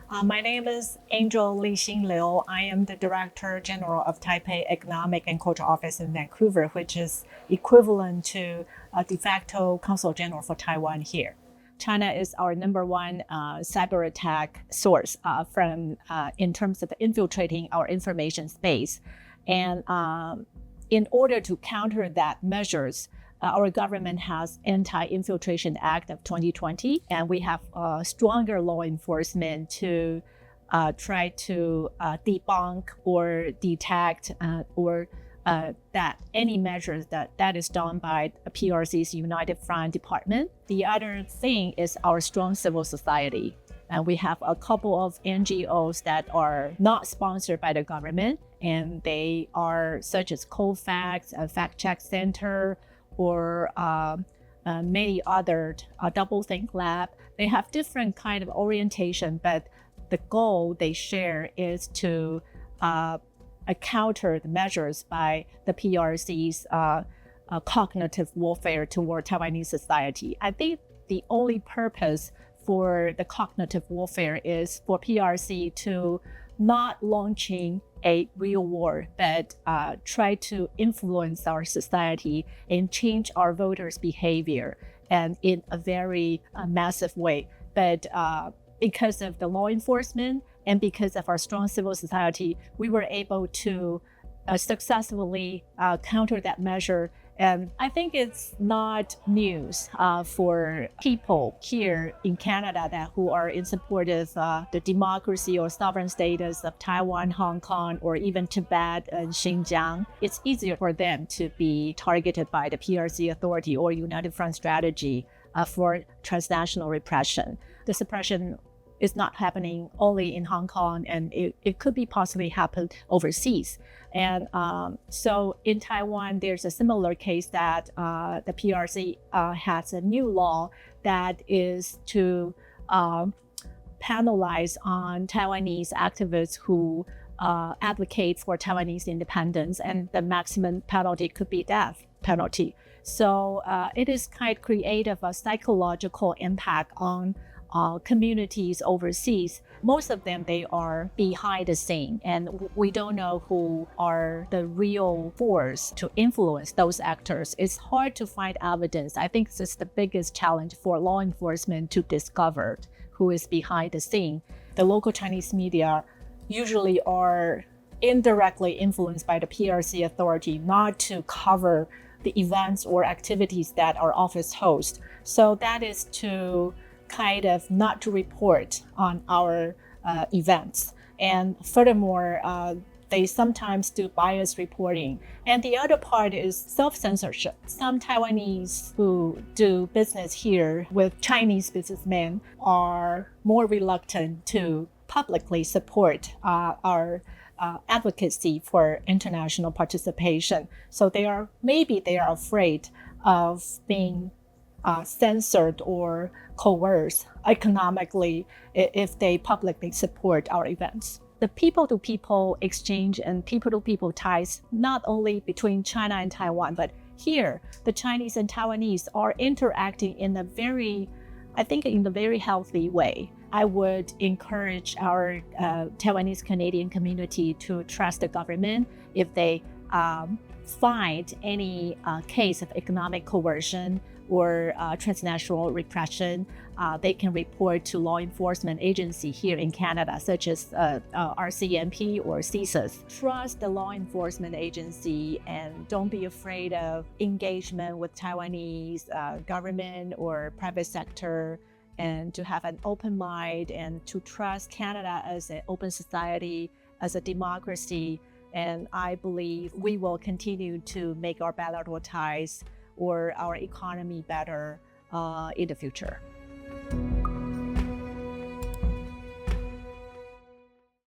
My name is Angel Lihsin Liu. I am the Director General of Taipei Economic and Cultural Office in Vancouver, which is equivalent to a de facto Consul General for Taiwan here. China is our number one cyber attack source in terms of infiltrating our information space. And in order to counter that measures, our government has Anti-Infiltration Act of 2020, and we have stronger law enforcement to try to debunk or detect or that any measures that is done by PRC's United Front Department. The other thing is our strong civil society. And we have a couple of NGOs that are not sponsored by the government, and they are such as COFAX, a Fact Check Center, or many other Double Think Lab. They have different kind of orientation, but the goal they share is to counter the measures by the PRC's cognitive warfare toward Taiwanese society. I think the only purpose for the cognitive warfare is for PRC to not launching a real war, but try to influence our society and change our voters' behavior, and in a very massive way. But because of the law enforcement and because of our strong civil society, we were able to successfully counter that measure. And I think it's not news for people here in Canada who are in support of the democracy or sovereign status of Taiwan, Hong Kong, or even Tibet and Xinjiang. It's easier for them to be targeted by the PRC authority or United Front strategy for transnational repression. The suppression is not happening only in Hong Kong, and it could be possibly happen overseas. And so in Taiwan, there's a similar case that the PRC has a new law that is to penalize on Taiwanese activists who advocate for Taiwanese independence, and the maximum penalty could be death penalty. So it is quite creative, a psychological impact on communities overseas. Most of them, they are behind the scene, and we don't know who are the real force to influence those actors. It's hard to find evidence. I think this is the biggest challenge for law enforcement to discover who is behind the scene. The local Chinese media usually are indirectly influenced by the PRC authority not to cover the events or activities that our office hosts. So that is to kind of not to report on our events. And furthermore, they sometimes do bias reporting. And the other part is self-censorship. Some Taiwanese who do business here with Chinese businessmen are more reluctant to publicly support our advocacy for international participation. So maybe they are afraid of being censored or coerced economically if they publicly support our events. The people-to-people exchange and people-to-people ties, not only between China and Taiwan, but here, the Chinese and Taiwanese are interacting in a very healthy way. I would encourage our Taiwanese Canadian community to trust the government. If they find any case of economic coercion or transnational repression, they can report to law enforcement agency here in Canada, such as RCMP or CSIS. Trust the law enforcement agency and don't be afraid of engagement with Taiwanese government or private sector, and to have an open mind and to trust Canada as an open society, as a democracy. And I believe we will continue to make our bilateral ties or our economy better in the future.